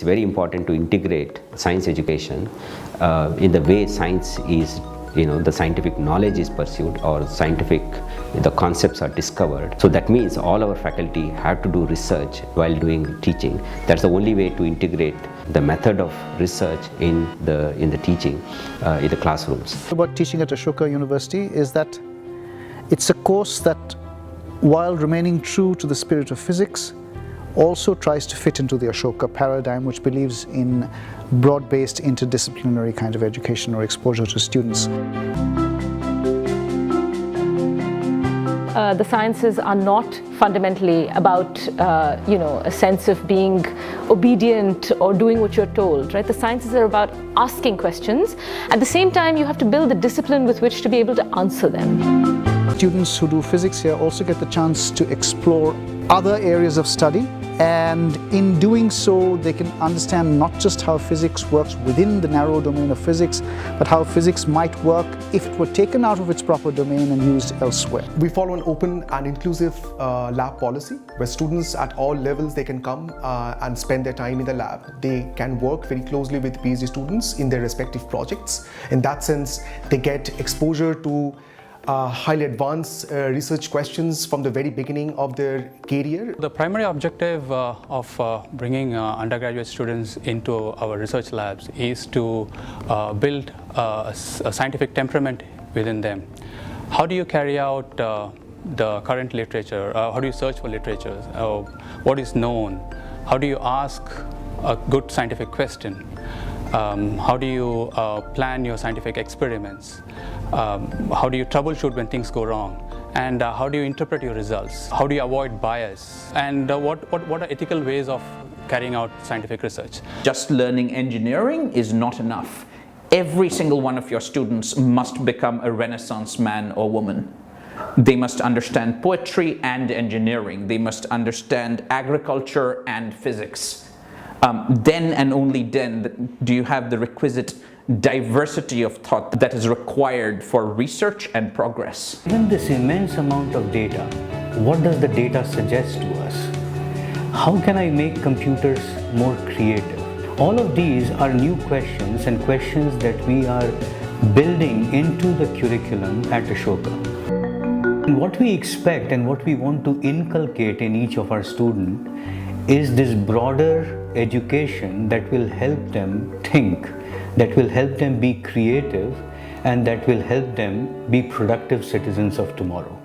very important to integrate science education in the way science is, the scientific knowledge is pursued, or the concepts are discovered. So that means all our faculty have to do research while doing teaching. That's the only way to integrate the method of research in the teaching in the classrooms. About teaching at Ashoka University is that it's a course that, while remaining true to the spirit of physics, also tries to fit into the Ashoka paradigm, which believes in broad-based interdisciplinary kind of education or exposure to students. The sciences are not fundamentally about, a sense of being obedient or doing what you're told, right? The sciences are about asking questions. At the same time, you have to build the discipline with which to be able to answer them. Students who do physics here also get the chance to explore other areas of study, and in doing so they can understand not just how physics works within the narrow domain of physics, but how physics might work if it were taken out of its proper domain and used elsewhere. We follow an open and inclusive lab policy where students at all levels, they can come and spend their time in the lab. They can work very closely with PhD students in their respective projects. In that sense, they get exposure to highly advanced research questions from the very beginning of their career. The primary objective of bringing undergraduate students into our research labs is to build a scientific temperament within them. How do you carry out the current literature? How do you search for literature? What is known? How do you ask a good scientific question? How do you plan your scientific experiments? How do you troubleshoot when things go wrong? And how do you interpret your results? How do you avoid bias? And what are ethical ways of carrying out scientific research? Just learning engineering is not enough. Every single one of your students must become a Renaissance man or woman. They must understand poetry and engineering. They must understand agriculture and physics. Then and only then do you have the requisite diversity of thought that is required for research and progress. Given this immense amount of data, what does the data suggest to us? How can I make computers more creative? All of these are new questions, and questions that we are building into the curriculum at Ashoka. And what we expect and what we want to inculcate in each of our students is this broader education that will help them think, that will help them be creative, and that will help them be productive citizens of tomorrow.